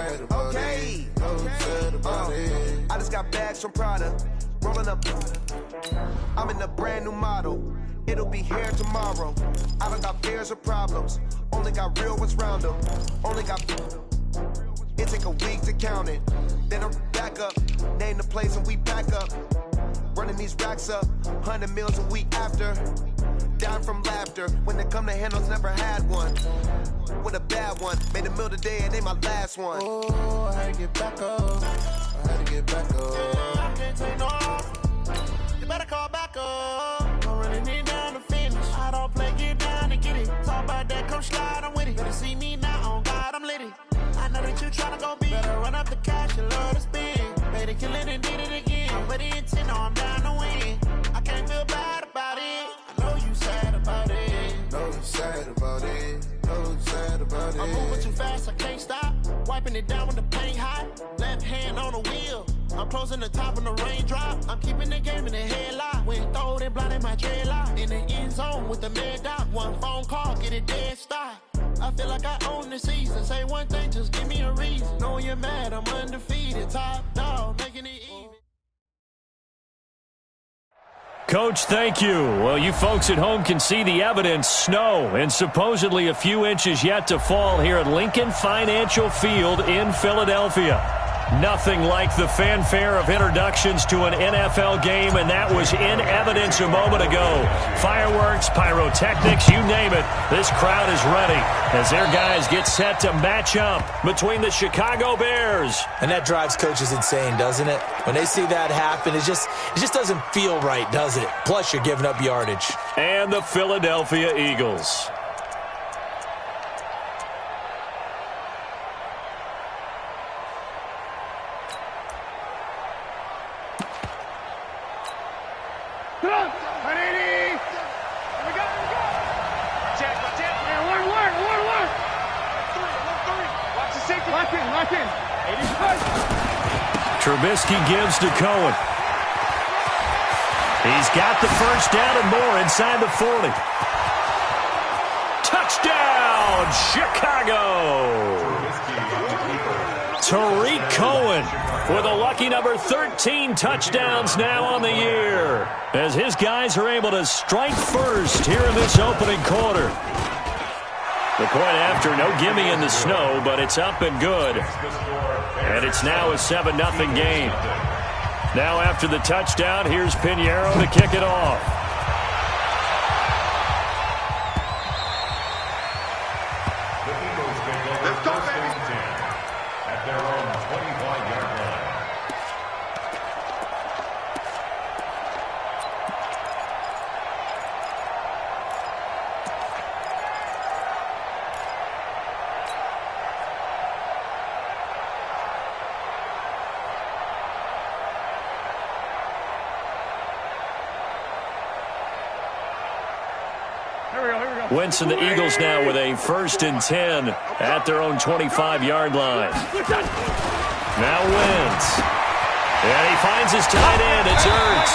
sad about it. No sad about it. I just got bags from Prada. Rolling up. I'm in a brand new model. It'll be here tomorrow. I don't got fears or problems. Only got real ones round them. Only got. It take a week to count it. Then I'm back up. Name the place and we back up. Running these racks up. 100 meals a week after. Down from laughter. When they come to handles, never had one. With a bad one. Made a meal today and ain't my last one. Oh, I had to get back up. I had to get back up. I can't take no off. You better call back up. I'm running it down to finish. I don't play, get down and get it. Talk about that, come slide, I'm with it. Better see me now, on God, I'm litty. I know that you tryna go big. Better run up the cash, you love to spend. Made it, kill it, and did it again. I'm with the intent, no, I'm down to win. I can't feel bad about it. I know you sad about it. No, you sad about it. No, you sad about it. I'm moving too fast, I can't stop. Wiping it down with the paint hot. Left hand on the wheel. I'm closing the top when the raindrop. I'm keeping the game in the headlock. When throwed and blinded my dreadlock. In the end zone with the mad dot. One phone call, get it dead stop. I feel like I own the season. Say one thing, just give me a reason. Knowing you're mad, I'm undefeated. Top dog, making it even. Coach, thank you. Well, you folks at home can see the evidence. Snow and supposedly a few inches yet to fall here at Lincoln Financial Field in Philadelphia. Nothing like the fanfare of introductions to an NFL game, and that was in evidence a moment ago. Fireworks, pyrotechnics, you name it. This crowd is ready as their guys get set to match up between the Chicago Bears. And that drives coaches insane, doesn't it? When they see that happen, it just doesn't feel right, does it? Plus, you're giving up yardage. And the Philadelphia Eagles. Trubisky gives to Cohen. He's got the first down and more inside the 40. Touchdown, Chicago! Tariq Cohen with a lucky number 13 touchdowns now on the year, as his guys are able to strike first here in this opening quarter. The point after, no gimme in the snow, but it's up and good. And it's now a 7-0 game. Now after the touchdown, here's Pinheiro to kick it off. Let's go, baby. At their own 25-yard line. Wentz and the Eagles now with a 1st and 10 at their own 25-yard line. Now Wentz. And he finds his tight end. It's Ertz.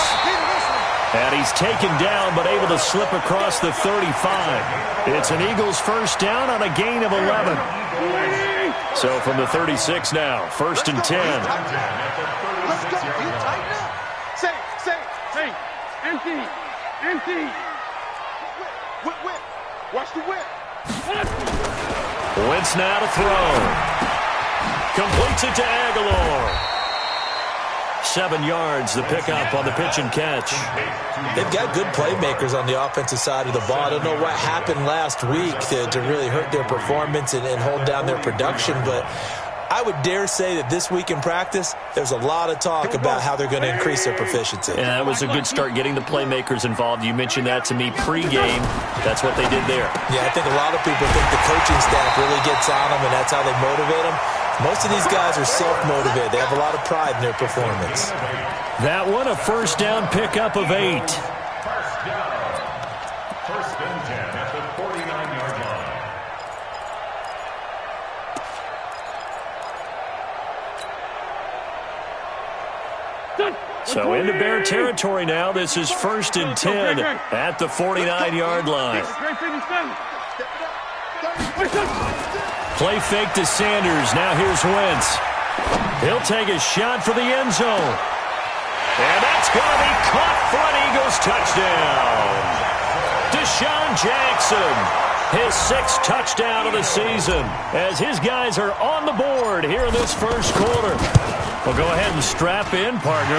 And he's taken down but able to slip across the 35. It's an Eagles first down on a gain of 11. So from the 36 now, 1st and 10. Let's go. You tighten up. Say. Empty. Whip. Watch the whip. Wentz now to throw. Completes it to Aguilar. 7 yards, the pickup on the pitch and catch. They've got good playmakers on the offensive side of the ball. I don't know what happened last week to really hurt their performance and hold down their production, but I would dare say that this week in practice, there's a lot of talk about how they're going to increase their proficiency. Yeah, that was a good start getting the playmakers involved. You mentioned that to me pregame. That's what they did there. Yeah, I think a lot of people think the coaching staff really gets on them, and that's how they motivate them. Most of these guys are self-motivated. They have a lot of pride in their performance. That one, a first down pickup of 8. First and 10 at the 49-yard line. So into Bear territory now. This is 1st and 10 at the 49-yard line. Play fake to Sanders. Now here's Wentz. He'll take a shot for the end zone. And that's going to be caught for an Eagles touchdown. Deshaun Jackson, his 6th touchdown of the season, as his guys are on the board here in this first quarter. Well, go ahead and strap in, partner.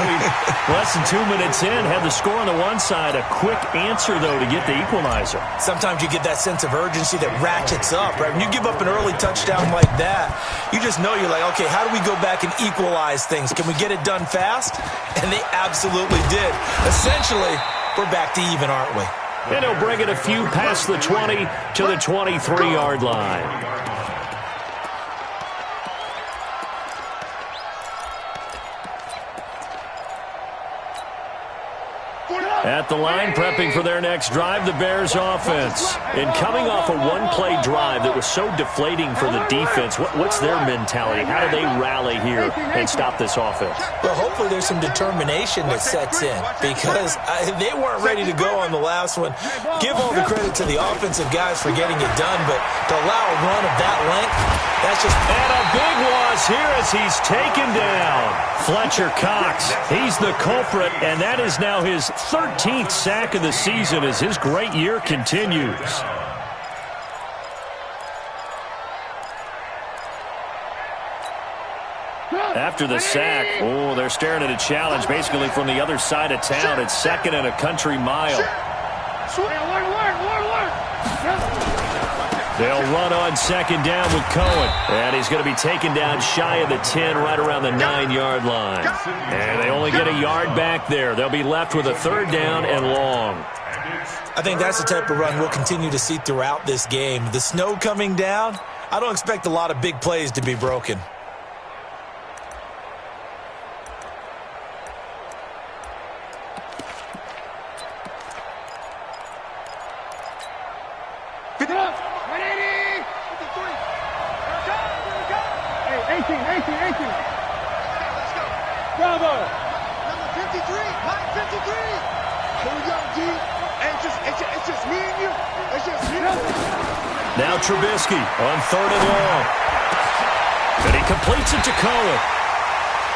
Less than 2 minutes in, had the score on the one side. A quick answer, though, to get the equalizer. Sometimes you get that sense of urgency that ratchets up, right? When you give up an early touchdown like that, you just know you're like, okay, how do we go back and equalize things? Can we get it done fast? And they absolutely did. Essentially, we're back to even, aren't we? And he'll bring it a few past the 20 to the 23-yard line. At the line, prepping for their next drive, the Bears offense. And coming off a one-play drive that was so deflating for the defense, what's their mentality? How do they rally here and stop this offense? Well, hopefully there's some determination that sets in, because they weren't ready to go on the last one. Give all the credit to the offensive guys for getting it done, but to allow a run of that length, that's just... And a big loss here as he's taken down. Fletcher Cox, he's the culprit, and that is now his 13th sack of the season as his great year continues. After the sack, they're staring at a challenge basically from the other side of town. It's 2nd and a country mile. They'll run on 2nd down with Cohen. And he's going to be taken down shy of the 10, right around the 9-yard line. And they only get a yard back there. They'll be left with a 3rd down and long. I think that's the type of run we'll continue to see throughout this game. The snow coming down, I don't expect a lot of big plays to be broken. Bravo! Number 53, line 53. Here we go, G. And it's just me and you. It's just me. Now Trubisky on 3rd and long. And he completes it to Cohen.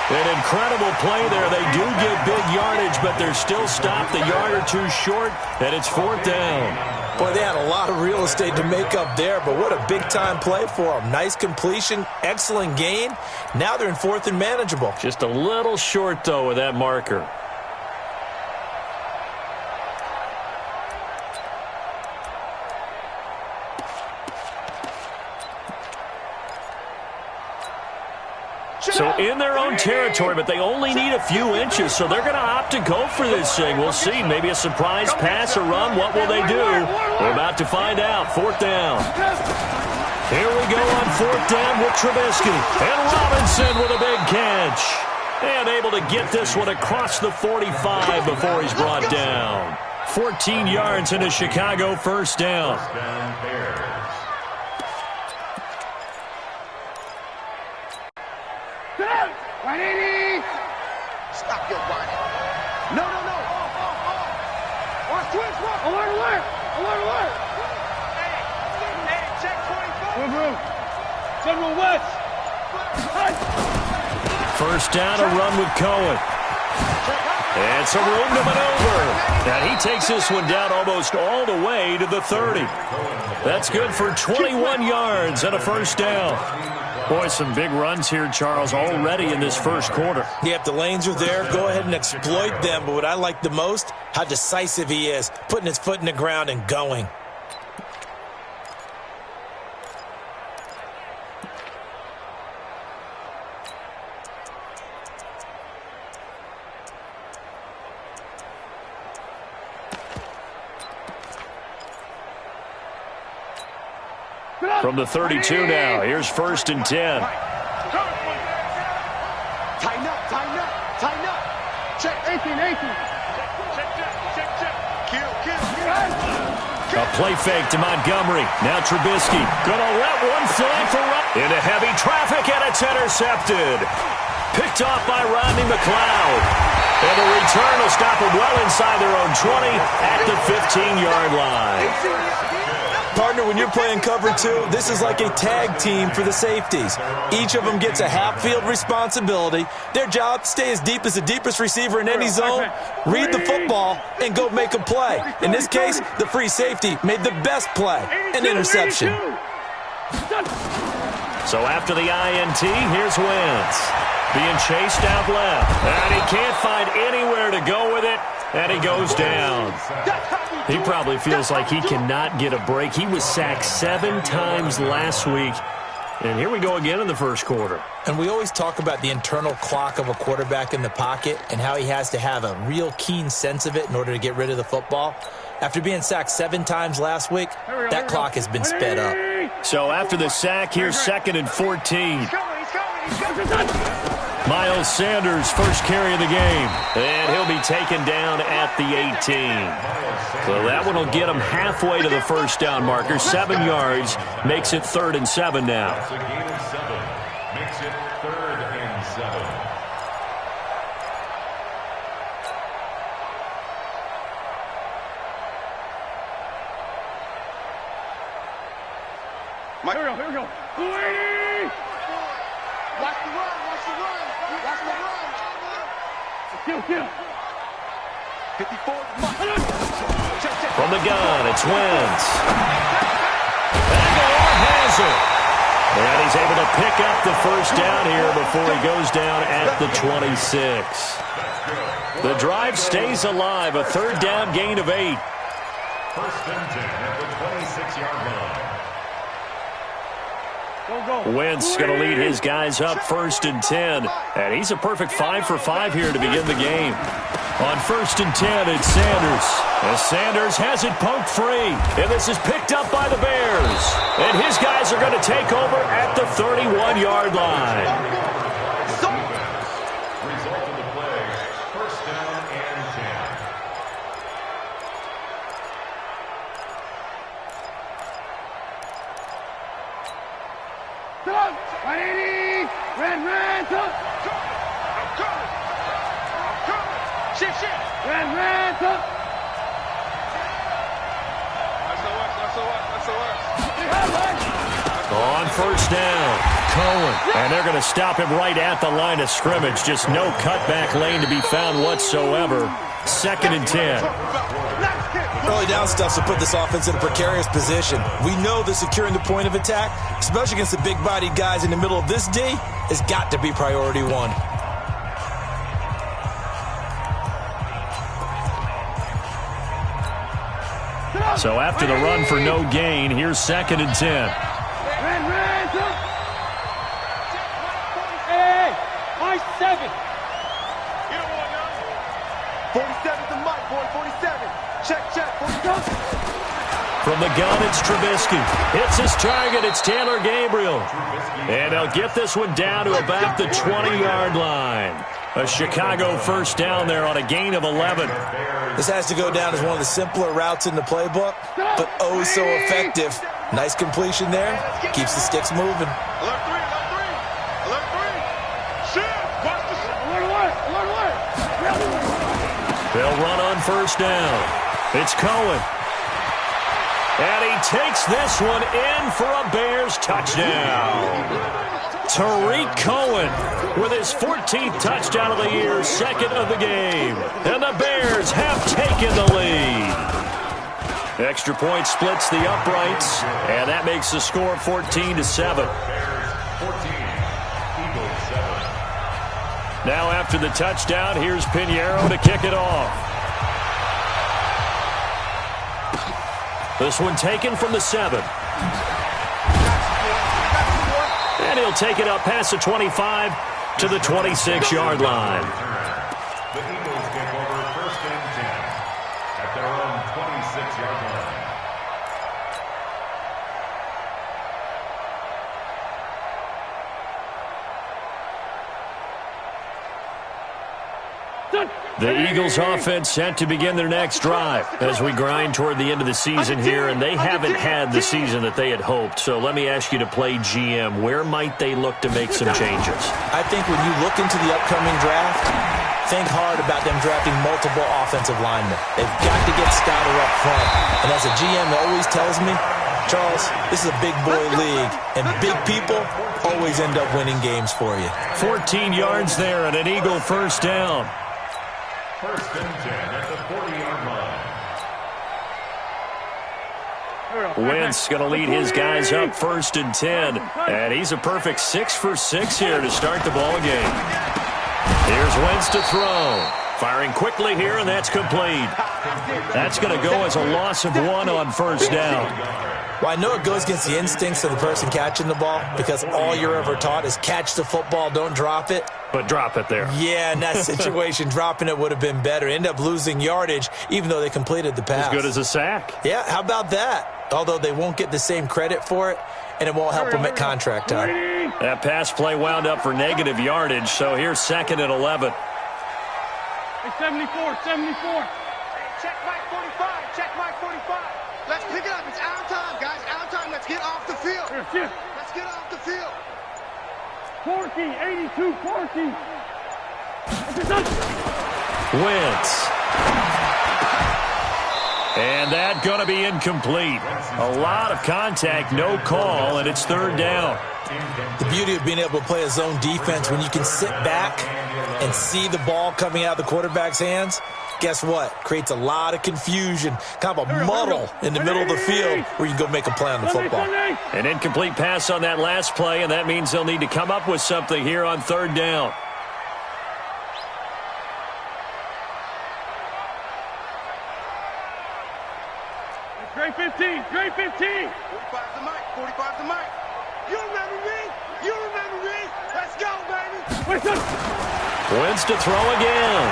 An incredible play there. They do get big yardage, but they're still stopped a yard or two short, and it's 4th down. Boy, they had a lot of real estate to make up there, but what a big-time play for them. Nice completion, excellent gain. Now they're in 4th and manageable. Just a little short, though, with that marker. So in their own territory, but they only need a few inches, so they're going to opt to go for this thing. We'll see. Maybe a surprise pass or run. What will they do? We're about to find out. 4th down. Here we go on 4th down with Trubisky. And Robinson with a big catch. And able to get this one across the 45 before he's brought down. 14 yards into Chicago, 1st down. Stop your whining. No. Watch twins, watch. Alert. Hey, check 24. General West. 1st down, a run with Cohen. And some room to maneuver. And he takes this one down almost all the way to the 30. That's good for 21 yards and a 1st down. Boy, some big runs here, Charles, already in this first quarter. Yep, the lanes are there. Go ahead and exploit them. But what I like the most, how decisive he is, putting his foot in the ground and going. From the 32 now, here's 1st and 10. Tighten up. Check. 18. Kill. A play fake to Montgomery. Now Trubisky gonna let one fly for run. Into heavy traffic, and it's intercepted. Picked off by Rodney McLeod. And the return will stop him well inside their own 20 at the 15-yard line. Partner, when you're playing cover 2, this is like a tag team for the safeties. Each of them gets a half-field responsibility. Their job, stay as deep as the deepest receiver in any zone, read the football, and go make a play. In this case, the free safety made the best play, an interception. So after the INT, here's Wentz. Being chased out left. And he can't find anywhere to go with it. And he goes down. He probably feels like he cannot get a break. He was sacked 7 times last week. And here we go again in the first quarter. And we always talk about the internal clock of a quarterback in the pocket and how he has to have a real keen sense of it in order to get rid of the football. After being sacked 7 times last week, that clock has been sped up. So after the sack, here's 2nd and 14. Miles Sanders, first carry of the game. And he'll be taken down at the 18. So that one will get him halfway to the first down marker. 7 yards makes it 3rd and 7 now. It's a gain of 7. Makes it 3rd and 7. Here we go. Watch the run. Kill. 54. From the gun, it's Wentz. Aguilar has it. And he's able to pick up the first down here before he goes down at the 26. The drive stays alive, a 3rd down gain of 8. 1st and 10 at the 26-yard line. Wentz going to lead his guys up 1st and 10. And he's a perfect 5 for 5 here to begin the game. On 1st and 10, it's Sanders. As Sanders has it poked free. And this is picked up by the Bears. And his guys are going to take over at the 31-yard line. Result of the play, 1st down and 10. On 1st down, Cohen. And they're going to stop him right at the line of scrimmage. Just no cutback lane to be found whatsoever. 2nd and 10. Early down stuff to put this offense in a precarious position. We know that securing the point of attack, especially against the big-bodied guys in the middle of this D, has got to be priority 1. So after the run for no gain, here's 2nd and 10. Hey, my 7. 47 to Mike, boy, 47. Check, 47. From the gun, it's Trubisky. Hits his target, it's Taylor Gabriel. And they'll get this one down to about the 20-yard line. A Chicago first down there on a gain of 11. This has to go down as one of the simpler routes in the playbook, but oh so effective. Nice completion there. Keeps the sticks moving. Alert 3. Shit, watch the shit. Alert. They'll run on first down. It's Cohen. And he takes this one in for a Bears touchdown. Tariq Cohen with his 14th touchdown of the year, 2nd of the game. And the Bears have taken the lead. Extra point splits the uprights, and that makes the score 14 to 7. Now after the touchdown, here's Pinheiro to kick it off. This one taken from the 7. And he'll take it up past the 25 to the 26-yard line. The Eagles take over 1st and 10 at their own 26-yard line. The Eagles offense set to begin their next drive as we grind toward the end of the season here, and they haven't had the season that they had hoped. So let me ask you to play GM. Where might they look to make some changes? I think when you look into the upcoming draft, think hard about them drafting multiple offensive linemen. They've got to get stouter up front. And as a GM always tells me, Charles, this is a big boy league, and big people always end up winning games for you. 14 yards there and an Eagle first down. First and 10 at the 40-yard line. Wentz going to lead his guys up first and 10. And he's a perfect 6 for 6 here to start the ball game. Here's Wentz to throw. Firing quickly here, and that's complete. That's going to go as a loss of 1 on first down. Well, I know it goes against the instincts of the person catching the ball because all you're ever taught is catch the football, don't drop it. But drop it there. Yeah, in that situation, dropping it would have been better. End up losing yardage, even though they completed the pass. As good as a sack. Yeah, how about that? Although they won't get the same credit for it, and it won't help them at contract time. That pass play wound up for negative yardage, so here's 2nd and 11. Hey, 74. Check Mike 45. Check Mike 45. Let's pick it up. It's our time, guys. Our time. Let's get off the field. Let's get off the field. 82, 40. Wentz. And that going to be incomplete. A lot of contact, no call, and it's 3rd down. The beauty of being able to play a zone defense when you can sit back and see the ball coming out of the quarterback's hands, guess what? Creates a lot of confusion, kind of a muddle in the middle of the field where you can go make a play on the football. An incomplete pass on that last play, and that means they'll need to come up with something here on 3rd down. Great 15. 45 to Mike. 45 to Mike. You remember me? Let's go, baby. Wentz to throw again.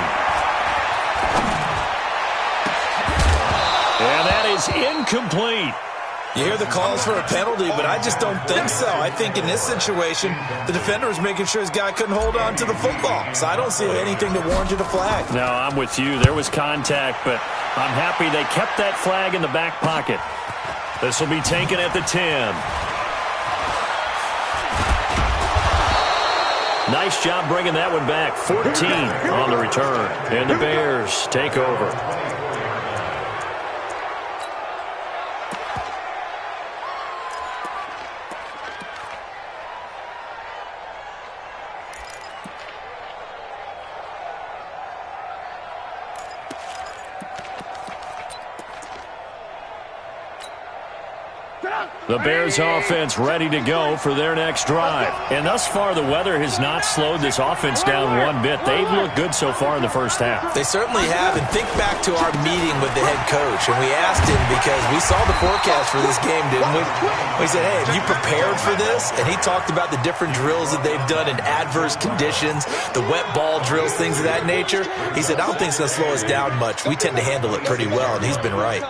And that is incomplete. You hear the calls for a penalty, but I just don't think so. I think in this situation, the defender was making sure his guy couldn't hold on to the football. So I don't see anything to warrant you to flag. No, I'm with you. There was contact, but I'm happy they kept that flag in the back pocket. This will be taken at the 10. Nice job bringing that one back. 14 on the return. And the Bears take over. The Bears offense ready to go for their next drive. And thus far, the weather has not slowed this offense down one bit. They've looked good so far in the first half. They certainly have. And think back to our meeting with the head coach. And we asked him because we saw the forecast for this game, didn't we? We said, hey, have you prepared for this? And he talked about the different drills that they've done in adverse conditions, the wet ball drills, things of that nature. He said, I don't think it's going to slow us down much. We tend to handle it pretty well, and he's been right.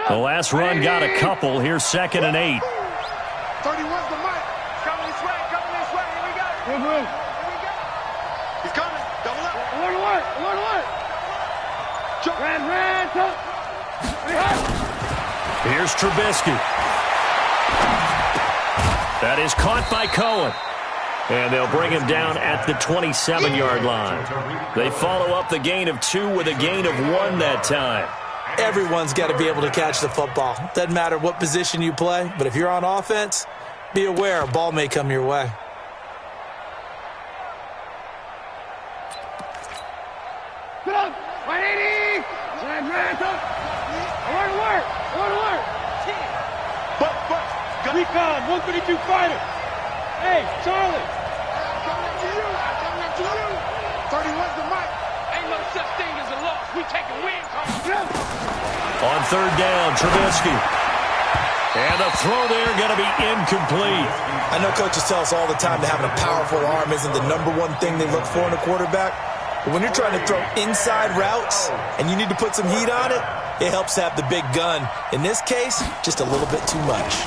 The last run got a couple. Here's 2nd and 8. 31's the mic. Coming this way. Here we go. Here we go. He's coming. Double up. Alert. Red, Here's Trubisky. That is caught by Cohen. And they'll bring him down at the 27-yard line. They follow up the gain of 2 with a gain of 1 that time. Everyone's got to be able to catch the football. Doesn't matter what position you play, but if you're on offense, be aware a ball may come your way. Get up! 180! Alert! Recon, 132 fighter! Hey, Charlie! Coming to you! 31's the mic. Ain't no such thing as a loss. We taking wins. On 3rd down, Trubisky. And the throw there going to be incomplete. I know coaches tell us all the time that having a powerful arm isn't the #1 thing they look for in a quarterback. But when you're trying to throw inside routes and you need to put some heat on it, it helps to have the big gun. In this case, just a little bit too much.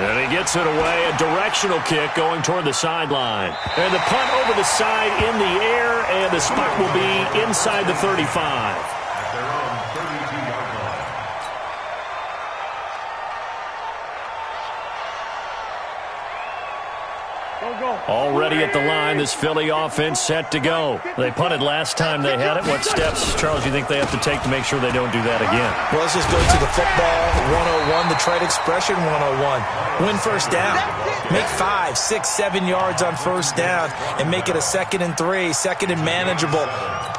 And he gets it away, a directional kick going toward the sideline. And the punt over the side in the air, and the spot will be inside the 35. Go. Already at the line, this Philly offense set to go. They punted last time they had it. What steps, Charles, you think they have to take to make sure they don't do that again? Well, let's just go to the football 101, the trade expression 101. Win first down. Make 5, 6, 7 yards on first down and make it a 2nd and 3, 2nd and manageable.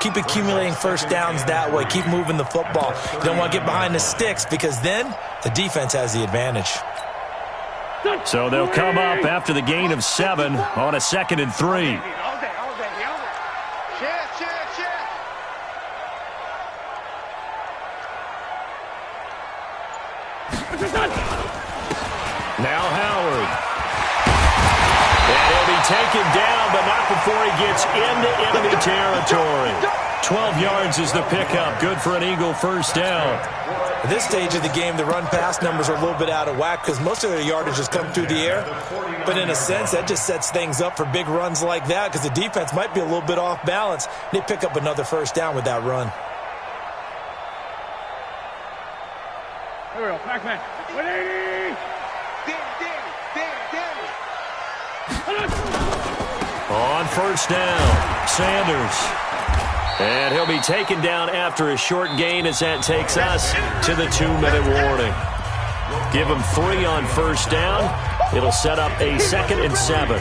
Keep accumulating first downs that way. Keep moving the football. You don't want to get behind the sticks because then the defense has the advantage. So they'll come up after the gain of 7 on a 2nd and 3. Now Howard. And he'll be taken down, but not before he gets into enemy territory. 12 yards is the pickup. Good for an Eagle first down. At this stage of the game, the run-pass numbers are a little bit out of whack because most of their yardage has come through the air. But in a sense, that just sets things up for big runs like that because the defense might be a little bit off balance. They pick up another first down with that run. Here we go, Pac-Man. 180! On first down, Sanders. And he'll be taken down after a short gain as that takes us to the 2-minute warning. Give him 3 on first down. It'll set up a 2nd and 7.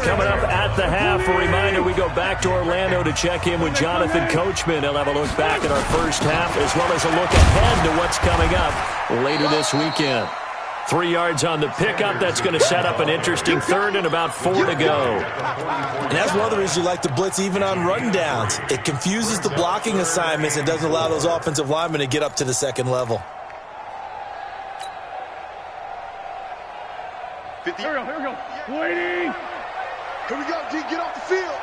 Coming up at the half, a reminder, we go back to Orlando to check in with Jonathan Coachman. He'll have a look back at our first half as well as a look ahead to what's coming up later this weekend. 3 yards on the pickup. That's going to set up an interesting 3rd and about 4 to go. And that's one of the reasons you like to blitz even on rundowns. It confuses the blocking assignments and doesn't allow those offensive linemen to get up to the 2nd level. Here we go. Waiting. Here we go, D. Get off the field.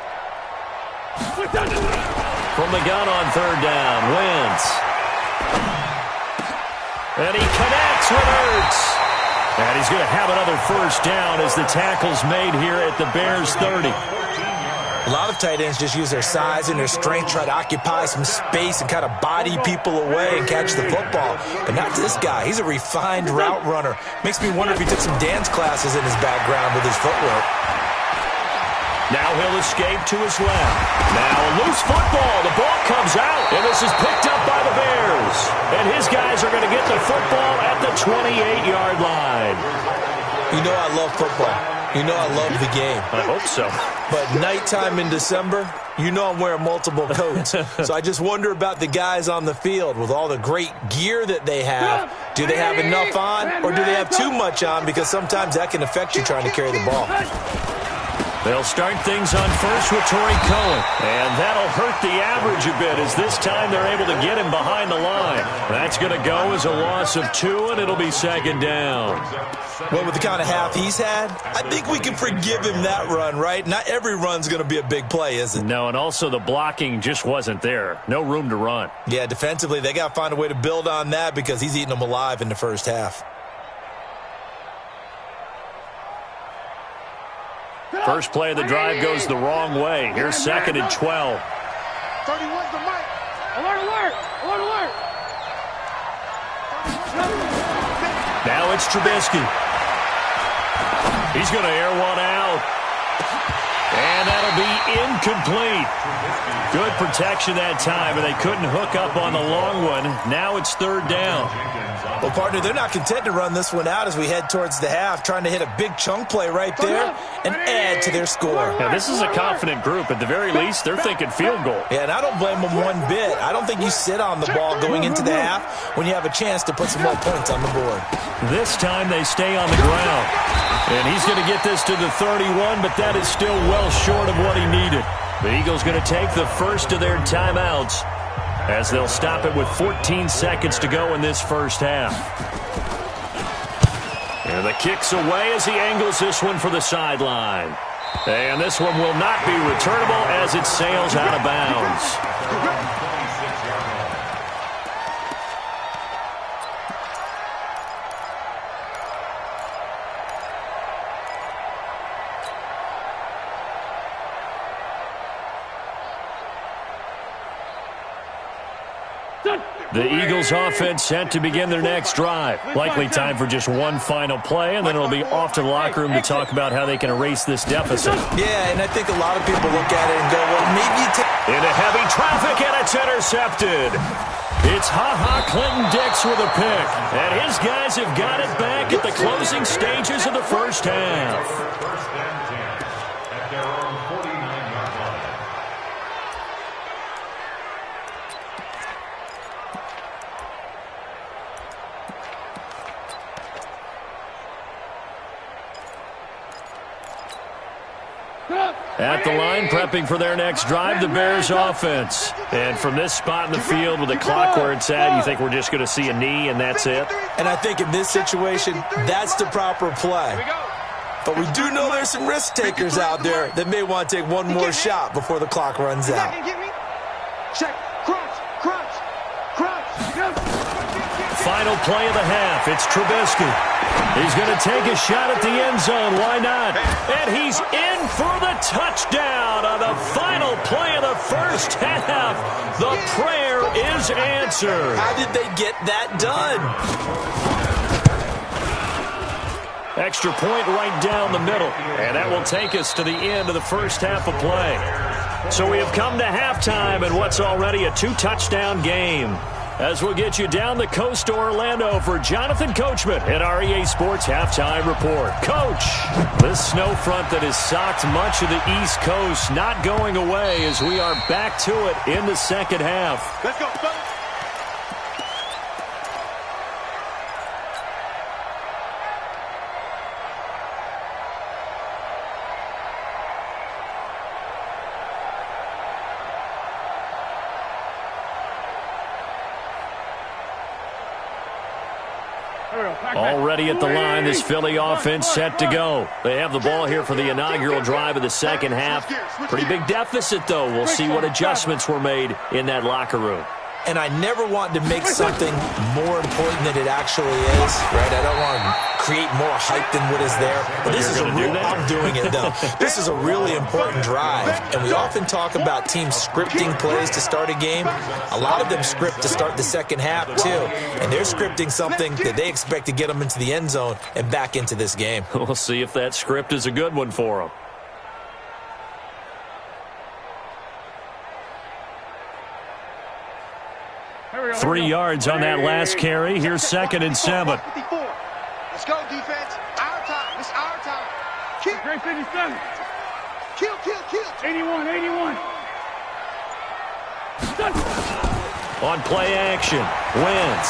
From the gun on 3rd down, Wentz. And he connects with Ertz. And he's going to have another first down as the tackle's made here at the Bears' 30. A lot of tight ends just use their size and their strength, try to occupy some space and kind of body people away and catch the football. But not this guy. He's a refined route runner. Makes me wonder if he took some dance classes in his background with his footwork. Now he'll escape to his left. Now a loose football. The ball comes out, and this is picked up by the Bears. And his guys are going to get the football at the 28-yard line. You know I love football. You know I love the game. I hope so. But nighttime in December, you know I'm wearing multiple coats. So I just wonder about the guys on the field with all the great gear that they have. Do they have enough on, or do they have too much on? Because sometimes that can affect you trying to carry the ball. They'll start things on first with Torrey Cohen. And that'll hurt the average a bit as this time they're able to get him behind the line. That's going to go as a loss of 2, and it'll be 2nd down. Well, with the kind of half he's had, I think we can forgive him that run, right? Not every run's going to be a big play, is it? No, and also the blocking just wasn't there. No room to run. Yeah, defensively, they got to find a way to build on that because he's eating them alive in the first half. First play of the drive goes the wrong way. Here's 2nd and 12. 31's the mic. Alert, alert! Alert, alert! Now it's Trubisky. He's going to air one out. And that'll be incomplete. Good protection that time, and they couldn't hook up on the long one. Now it's 3rd down. Well, partner, they're not content to run this one out as we head towards the half, trying to hit a big chunk play right there and add to their score. Now, this is a confident group. At the very least, they're thinking field goal. Yeah, and I don't blame them one bit. I don't think you sit on the ball going into the half when you have a chance to put some more points on the board. This time they stay on the ground. And he's going to get this to the 31, but that is still well short of what he needed. The Eagles going to take the first of their timeouts as they'll stop it with 14 seconds to go in this first half. And the kick's away as he angles this one for the sideline. And this one will not be returnable as it sails out of bounds. The Eagles offense set to begin their next drive. Likely time for just one final play, and then it'll be off to the locker room to talk about how they can erase this deficit. Yeah, and I think a lot of people look at it and go, well, maybe you take... Into heavy traffic, and it's intercepted. It's Ha-Ha Clinton-Dix with a pick, and his guys have got it back at the closing stages of the first half. First and 10 at their own 49-yard line. At the line, prepping for their next drive, the Bears offense. And from this spot in the field with the clock where it's at, you think we're just going to see a knee and that's it? And I think in this situation, that's the proper play. But we do know there's some risk takers out there that may want to take one more shot before the clock runs out. Check. Crunch. Crunch. Crunch. Final play of the half. It's Trubisky. He's going to take a shot at the end zone. Why not? And he's in for the touchdown on the final play of the first half. The prayer is answered. How did they get that done? Extra point right down the middle. And that will take us to the end of the first half of play. So we have come to halftime in what's already a two-touchdown game. As we'll get you down the coast to Orlando for Jonathan Coachman at our EA Sports Halftime Report. Coach, this snow front that has socked much of the East Coast not going away as we are back to it in the second half. Let's go, fellas. Already at the line, this Philly offense set to go. They have the ball here for the inaugural drive of the second half. Pretty big deficit, though. We'll see what adjustments were made in that locker room. And I never want to make something more important than it actually is, right? I don't want to create more hype than what is there. But this is a real, I'm doing it, though. This is a really important drive. And we often talk about teams scripting plays to start a game. A lot of them script to start the second half, too. And they're scripting something that they expect to get them into the end zone and back into this game. We'll see if that script is a good one for them. Three yards on that last carry. Here's 2nd and 7. Let's go, defense. Our time. It's our time. Kill. Great 57. Kill. 81. On play action, Wentz.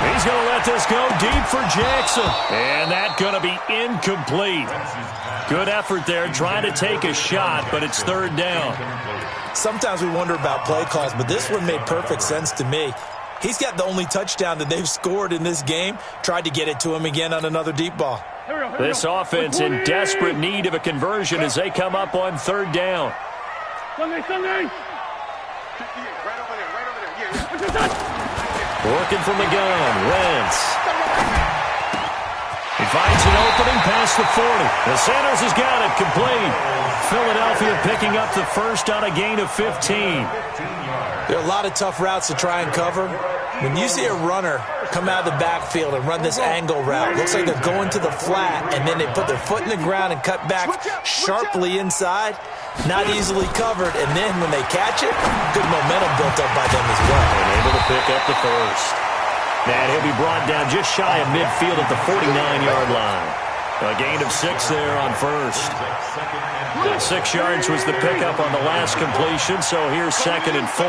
He's going to let this go deep for Jackson. And that's going to be incomplete. Good effort there, trying to take a shot, but it's 3rd down. Sometimes we wonder about play calls, but this one made perfect sense to me. He's got the only touchdown that they've scored in this game. Tried to get it to him again on another deep ball. This offense in desperate need of a conversion as they come up on 3rd down. Sunday. Right over there. Yeah. Working from the gun, Wentz. He finds an opening past the 40. The Sanders has got it complete. Philadelphia picking up the first on a gain of 15. There are a lot of tough routes to try and cover. When you see a runner come out of the backfield and run this angle route, looks like they're going to the flat, and then they put their foot in the ground and cut back sharply inside. Not easily covered, and then when they catch it, good momentum built up by them as well. And able to pick up the first. And he'll be brought down just shy of midfield at the 49-yard line. A gain of 6 there on first. 6 yards was the pickup on the last completion, so here's 2nd and 4.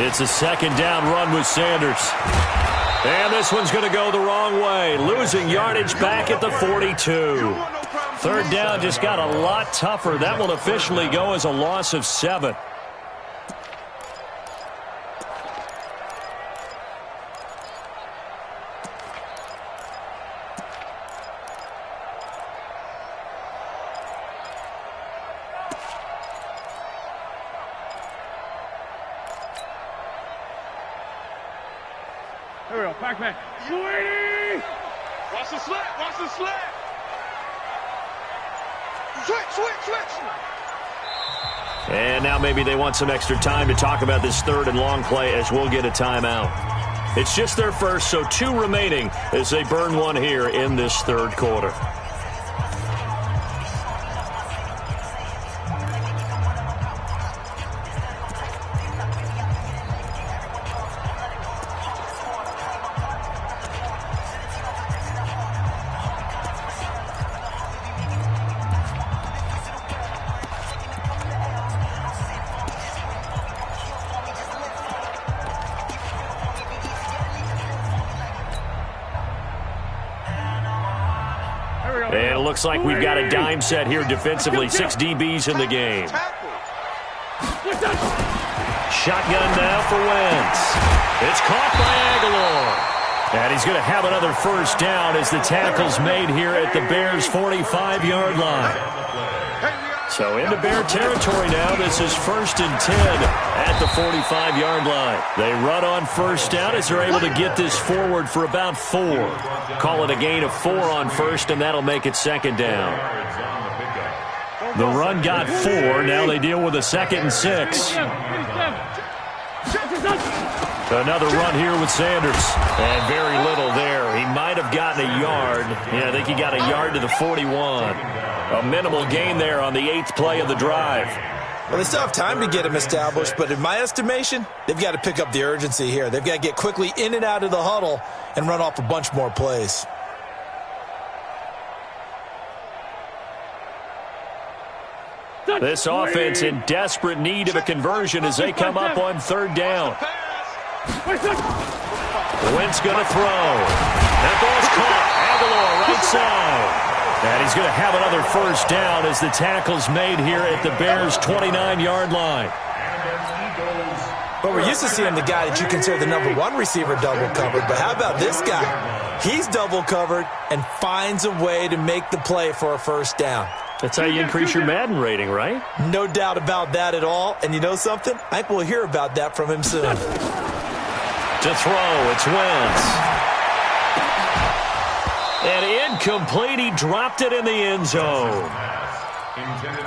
It's a 2nd down run with Sanders. And this one's going to go the wrong way, losing yardage back at the 42. 3rd down just got a lot tougher. That will officially go as a loss of 7. Here we go. Pac-Man. Waiting. Watch the slant. Switch. And now maybe they want some extra time to talk about this third and long play as we'll get a timeout. It's just their first, so 2 remaining as they burn one here in this third quarter. And it looks like we've got a dime set here defensively. 6 DBs in the game. Shotgun now for Wentz. It's caught by Aguilar. And he's going to have another first down as the tackle's made here at the Bears' 45-yard line. So into Bear territory now. This is 1st and 10 at the 45-yard line. They run on first down as they're able to get this forward for about 4. Call it a gain of 4 on first, and that'll make it 2nd down. The run got 4. Now they deal with a 2nd and 6. Another run here with Sanders. And very little there. He might have gotten a yard. Yeah, I think he got a yard to the 41. A minimal gain there on the 8th play of the drive. Well, they still have time to get him established, but in my estimation, they've got to pick up the urgency here. They've got to get quickly in and out of the huddle and run off a bunch more plays. This offense in desperate need of a conversion as they come up on 3rd down. Wentz going to throw. That ball's caught. Aguilar right side. And he's going to have another first down as the tackle's made here at the Bears' 29-yard line. But we're used to seeing the guy that you consider the number 1 receiver double covered. But how about this guy? He's double covered and finds a way to make the play for a first down. That's how you increase your Madden rating, right? No doubt about that at all. And you know something? I think we'll hear about that from him soon. To throw, it's Wentz. And incomplete, he dropped it in the end zone.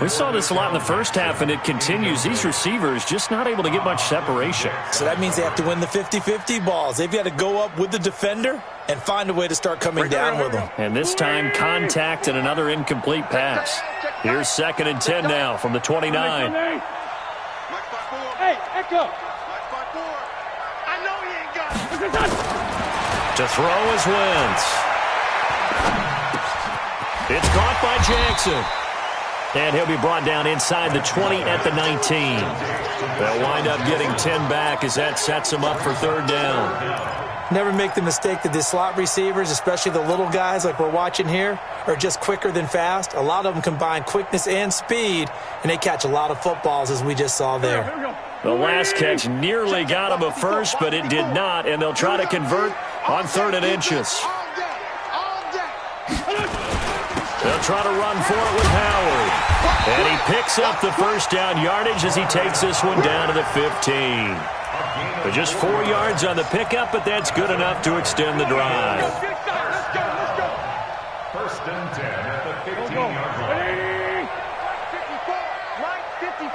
We saw this a lot in the first half, and it continues. These receivers just not able to get much separation. So that means they have to win the 50-50 balls. They've got to go up with the defender and find a way to start coming down with them. And this time, contact and another incomplete pass. Here's 2nd and 10 now from the 29. Hey, Echo. I know he ain't got it. To throw is Wentz. It's caught by Jackson. And he'll be brought down inside the 20 at the 19. They'll wind up getting 10 back as that sets them up for 3rd down. Never make the mistake that the slot receivers, especially the little guys like we're watching here, are just quicker than fast. A lot of them combine quickness and speed, and they catch a lot of footballs, as we just saw there. The last catch nearly got him a first, but it did not, and they'll try to convert on 3rd and inches. They'll try to run for it with Howard. And he picks up the first down yardage as he takes this one down to the 15. But just 4 yards on the pickup, but that's good enough to extend the drive. 1st and 10 at the 15-yard line. 54,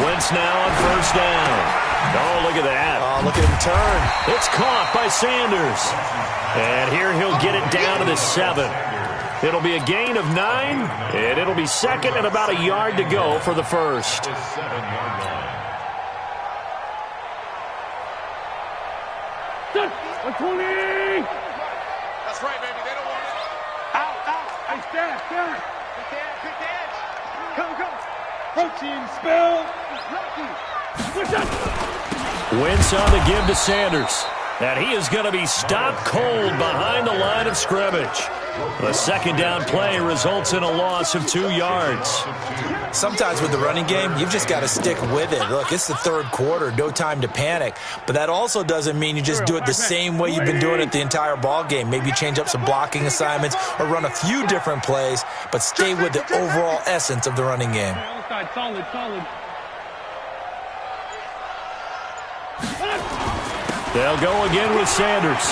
Wentz now on first down. Oh, look at that. Oh, look at him turn. It's caught by Sanders. And here he'll get it down to the 7. It'll be a gain of 9, and it'll be 2nd and about a yard to go for the first. 7-yard line. 20. That's right, baby. They don't want it. Out. Hey, stand. Pick the edge. Come. Protein spill. Wentz on the give to Sanders. And he is going to be stopped cold behind the line of scrimmage. The 2nd down play results in a loss of 2 yards. Sometimes with the running game, you've just got to stick with it. Look, it's the 3rd quarter, no time to panic. But that also doesn't mean you just do it the same way you've been doing it the entire ball game. Maybe change up some blocking assignments or run a few different plays, but stay with the overall essence of the running game. Solid. They'll go again with Sanders.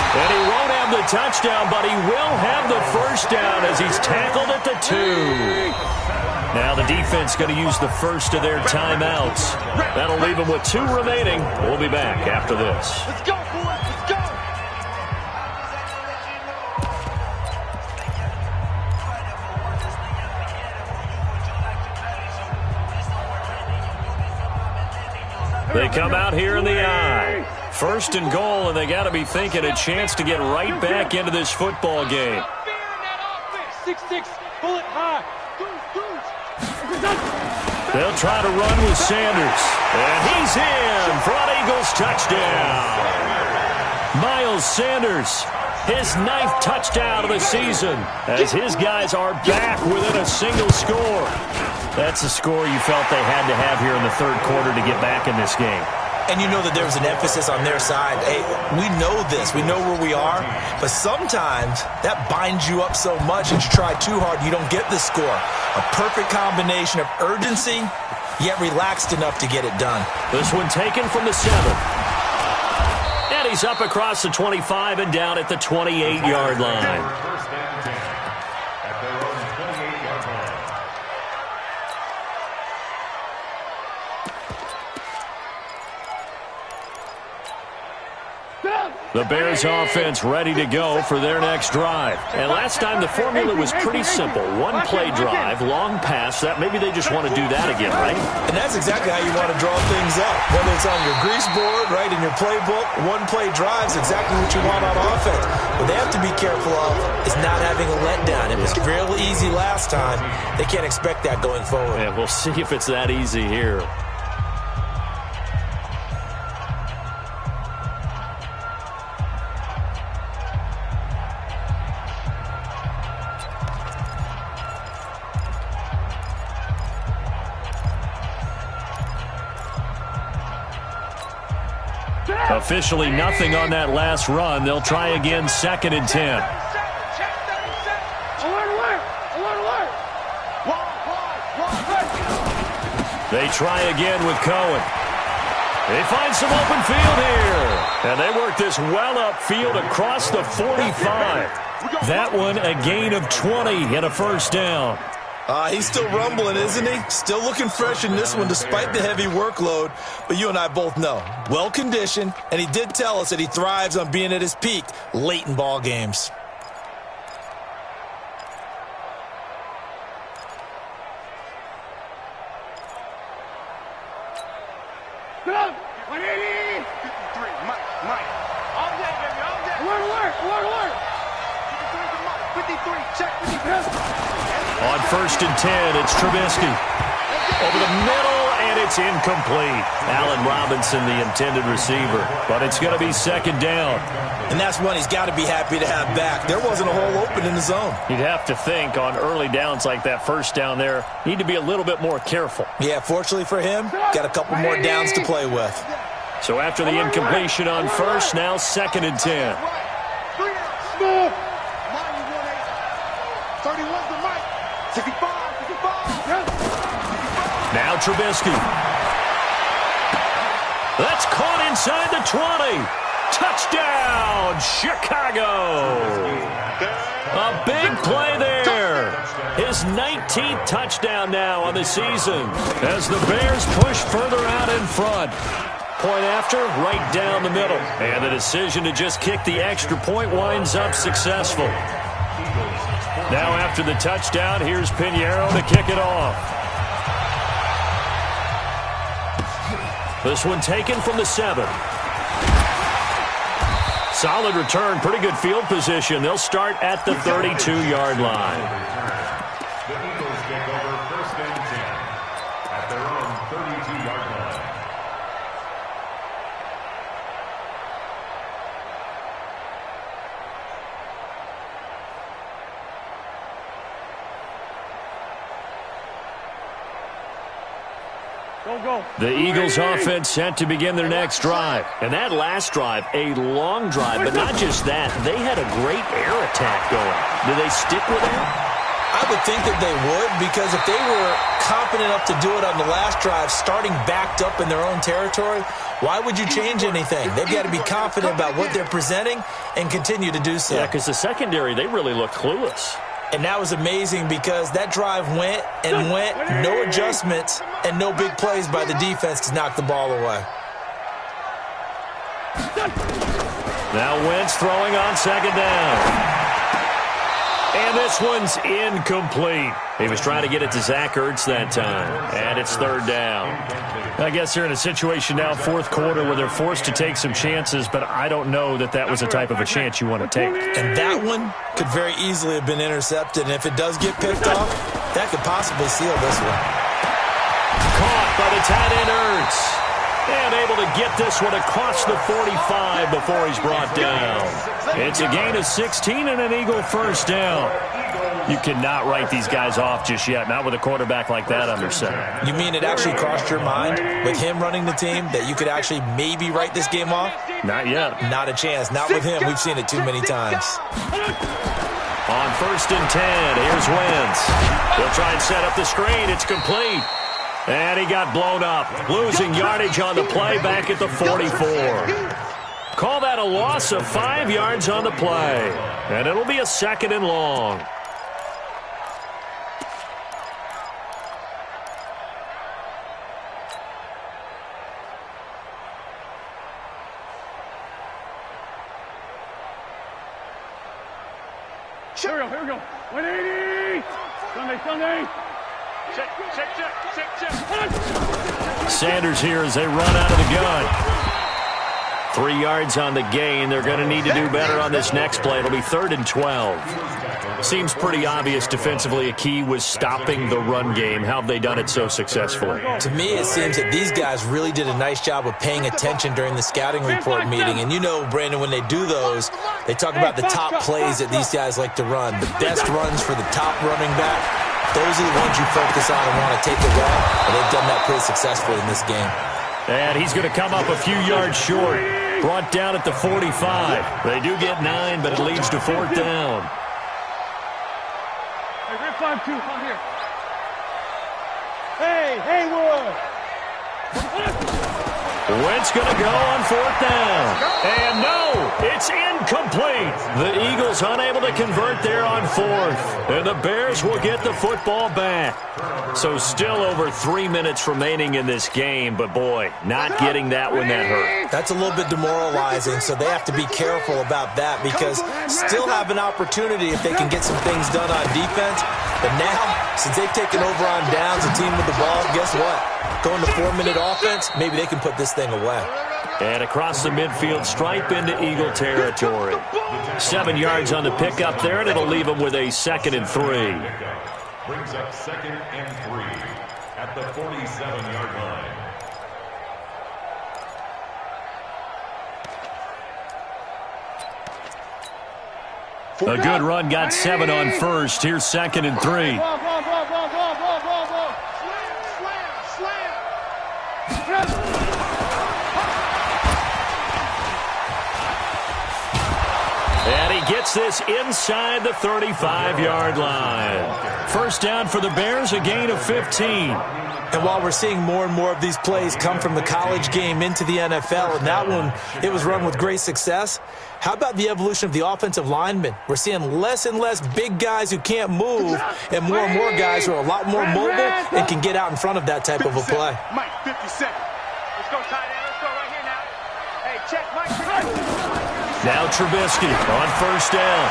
And he won't have the touchdown, but he will have the first down as he's tackled at the 2. Now the defense going to use the first of their timeouts. That'll leave them with 2 remaining. We'll be back after this. Let's go, boys. Let's go. They come out here in the I. First and goal, and they got to be thinking a chance to get right back into this football game. 6'6", bullet high. They'll try to run with Sanders. And he's in for an Eagles touchdown. Miles Sanders, his 9th touchdown of the season, as his guys are back within a single score. That's a score you felt they had to have here in the third quarter to get back in this game. And you know that there was an emphasis on their side. Hey, we know this. We know where we are. But sometimes that binds you up so much that you try too hard, you don't get the score. A perfect combination of urgency, yet relaxed enough to get it done. This one taken from the 7. And he's up across the 25 and down at the 28-yard line. First and 10 at their own 28-yard line. The Bears offense ready to go for their next drive. And last time the formula was pretty simple. 1-play drive, long pass. That maybe they just want to do that again, right? And that's exactly how you want to draw things up. Whether it's on your grease board, right, in your playbook, 1-play drive is exactly what you want on offense. What they have to be careful of is not having a letdown. It was real easy last time. They can't expect that going forward. Yeah, we'll see if it's that easy here. Officially nothing on that last run. They'll try again, 2nd and 10. Alert, alert! Alert, alert! They try again with Cohen. They find some open field here. And they work this well upfield across the 45. That one a gain of 20 and a first down. He's still rumbling, isn't he? Still looking fresh in this one despite the heavy workload. But you and I both know, well-conditioned, and he did tell us that he thrives on being at his peak late in ball games. Get up! 180! 53, Mike. All day, baby, all day. Alert, alert! Alert, alert! 53, check 53. On 1st and 10, it's Trubisky. Over the middle, and it's incomplete. Allen Robinson, the intended receiver. But it's going to be 2nd down. And that's one he's got to be happy to have back. There wasn't a hole open in the zone. You'd have to think on early downs like that first down there, need to be a little bit more careful. Yeah, fortunately for him, got a couple more downs to play with. So after the incompletion on 1st, now 2nd and 10. Small! 31's the Mike. 65. Now Trubisky. That's caught inside the 20. Touchdown, Chicago. A big play there. His 19th touchdown now on the season as the Bears push further out in front. Point after, right down the middle. And the decision to just kick the extra point winds up successful. Now after the touchdown, here's Pinheiro to kick it off. This one taken from the 7. Solid return, pretty good field position. They'll start at the 32-yard line. The Eagles take over 1st and 10 at their own 32-yard line. Go. The Eagles offense set to begin their next drive. And that last drive, a long drive, but not just that. They had a great air attack going. Do they stick with that? I would think that they would, because if they were confident enough to do it on the last drive, starting backed up in their own territory, Why would you change anything? They've got to be confident about what they're presenting and continue to do so. Yeah, because the secondary, they really look clueless. And that was amazing because that drive went and went, no adjustments, and no big plays by the defense to knock the ball away. Now Wentz throwing on second down. And this one's incomplete. He was trying to get it to Zach Ertz that time. And it's third down. I guess they're in a situation now, fourth quarter, where they're forced to take some chances, but I don't know that that was the type of a chance you want to take. And that one could very easily have been intercepted. And if it does get picked off, that could possibly seal this one. Caught by the tight end Ertz. And able to get this one across the 45 before he's brought down. It's a gain of 16 and an Eagle first down. You cannot write these guys off just yet, not with a quarterback like that under center. You mean it actually crossed your mind with him running the team that you could actually maybe write this game off? Not yet. Not a chance. Not with him. We've seen it too many times. On 1st and 10, here's Wentz. He'll try and set up the screen. It's complete. And he got blown up, losing yardage on the play back at the 44. Call that a loss of 5 yards on the play. And it'll be a 2nd and long. Here we go. 180. Sunday. Check. Sanders here as they run out of the gun. 3 yards on the gain. They're going to need to do better on this next play. It'll be 3rd and 12. Seems pretty obvious defensively a key was stopping the run game. How have they done it so successfully? To me, it seems that these guys really did a nice job of paying attention during the scouting report meeting. And you know, Brandon, when they do those, they talk about the top plays that these guys like to run. The best runs for the top running back. Those are the ones you focus on and want to take away, and they've done that pretty successfully in this game. And he's going to come up a few yards short. Brought down at the 45. They do get 9, but it leads to 4th down. Hey, Rip 5-2, come here. Hey, Haywood! Wentz going to go on 4th down. And no, it's incomplete. The Eagles unable to convert there on 4th. And the Bears will get the football back. So still over 3 minutes remaining in this game. But, boy, not getting that one that hurt. That's a little bit demoralizing, so they have to be careful about that because still have an opportunity if they can get some things done on defense. But now, since they've taken over on downs, the team with the ball, guess what? Going to 4-minute offense, maybe they can put this thing away. And across the midfield stripe into Eagle territory. 7 yards on the pickup there, and it'll leave them with a 2nd and 3. Brings up 2nd and 3 at the 47-yard line. A good run, got 7 on 1st. Here's 2nd and 3. And he gets this inside the 35-yard line. First down for the Bears, a gain of 15. And while we're seeing more and more of these plays come from the college game into the NFL, and that one, it was run with great success, how about the evolution of the offensive linemen? We're seeing less and less big guys who can't move and more guys who are a lot more mobile and can get out in front of that type of a play. Mike, 50 seconds. Let's go, tight end. Let's go right here now. Hey, check Mike. Now Trubisky on 1st down.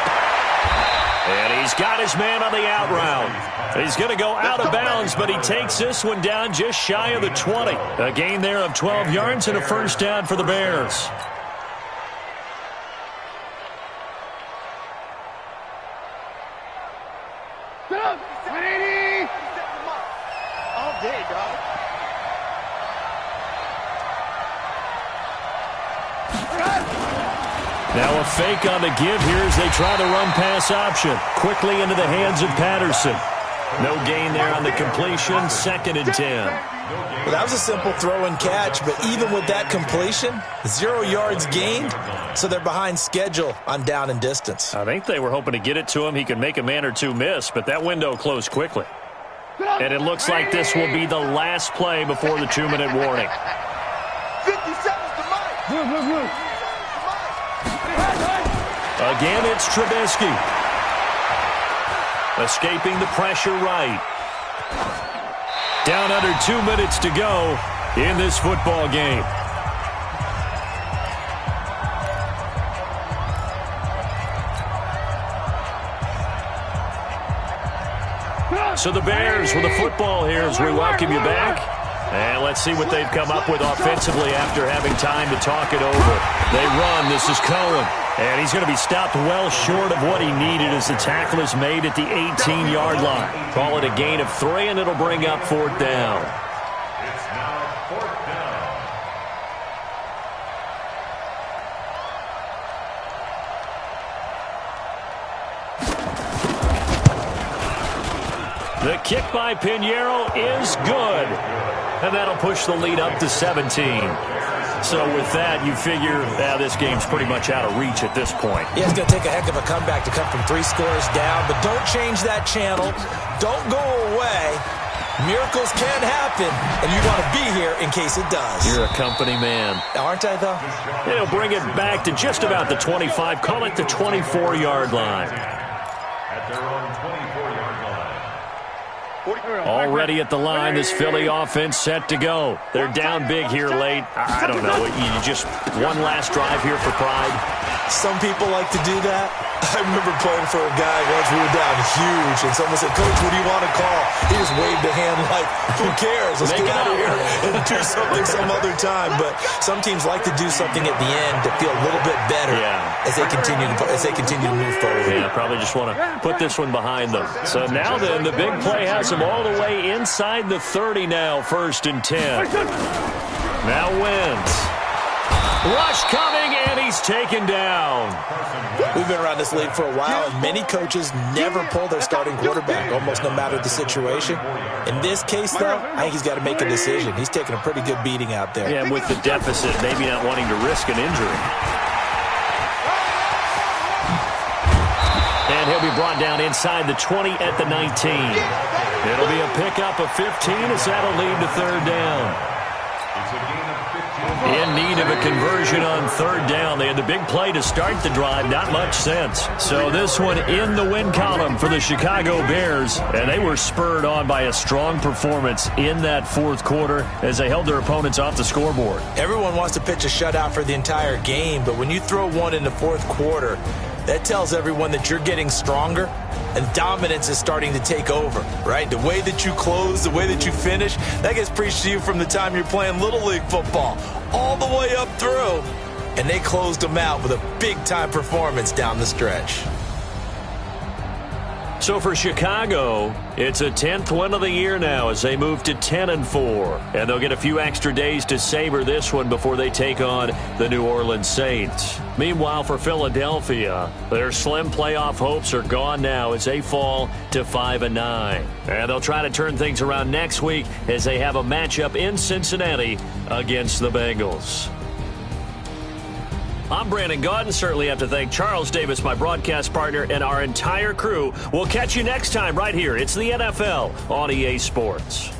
And he's got his man on the out route. He's going to go out of bounds, but he takes this one down just shy of the 20. A gain there of 12 yards and a 1st down for the Bears. All day, dog. Now a fake on the give here as they try the run-pass option. Quickly into the hands of Patterson. No gain there on the completion. 2nd and 10. Well, that was a simple throw and catch, but even with that completion, 0 yards gained, so they're behind schedule on down and distance. I think they were hoping to get it to him. He could make a man or two miss, but that window closed quickly. And it looks like this will be the last play before the 2-minute warning. 57 Again, it's Trubisky. Escaping the pressure right. Down under 2 minutes to go in this football game. So the Bears with the football here as we welcome you back. And let's see what they've come up with offensively after having time to talk it over. They run. This is Cohen. And he's going to be stopped well short of what he needed as the tackle is made at the 18-yard line. Call it a gain of 3, and it'll bring up 4th down. It's now 4th down. The kick by Pinheiro is good. And that'll push the lead up to 17. So with that, you figure this game's pretty much out of reach at this point. Yeah, it's going to take a heck of a comeback to come from 3 scores down. But don't change that channel. Don't go away. Miracles can happen, and you want to be here in case it does. You're a company man. Aren't I, though? It'll bring it back to just about the 25. Call it the 24-yard line. At their own 24-yard line. Already at the line, this Philly offense set to go. They're down big here late. I don't know. You just one last drive here for pride. Some people like to do that. I remember playing for a guy once. We were down huge, and someone said, "Coach, what do you want to call?" He just waved a hand like, "Who cares? Let's get out of here and do something some other time." But some teams like to do something at the end to feel a little bit better as they continue to move forward. Yeah, probably just want to put this one behind them. So now then, the big play has them all the way inside the 30 now, 1st and 10. Now wins. Rush coming, and he's taken down. We've been around this league for a while, and many coaches never pull their starting quarterback, almost no matter the situation. In this case, though, I think he's got to make a decision. He's taking a pretty good beating out there. Yeah, and with the deficit, maybe not wanting to risk an injury. And he'll be brought down inside the 20 at the 19. It'll be a pickup of 15 as that'll lead to 3rd down. It's a gain of 15. In need of a conversion on 3rd down. They had the big play to start the drive. Not much sense. So this one in the win column for the Chicago Bears. And they were spurred on by a strong performance in that 4th quarter as they held their opponents off the scoreboard. Everyone wants to pitch a shutout for the entire game, but when you throw one in the 4th quarter, that tells everyone that you're getting stronger and dominance is starting to take over, right? The way that you close, the way that you finish, that gets preached to you from the time you're playing Little League football all the way up through. And they closed them out with a big-time performance down the stretch. So for Chicago, it's a 10th win of the year now as they move to 10-4. And they'll get a few extra days to savor this one before they take on the New Orleans Saints. Meanwhile, for Philadelphia, their slim playoff hopes are gone now as they fall to 5-9. And they'll try to turn things around next week as they have a matchup in Cincinnati against the Bengals. I'm Brandon Gaudin. Certainly have to thank Charles Davis, my broadcast partner, and our entire crew. We'll catch you next time right here. It's the NFL on EA Sports.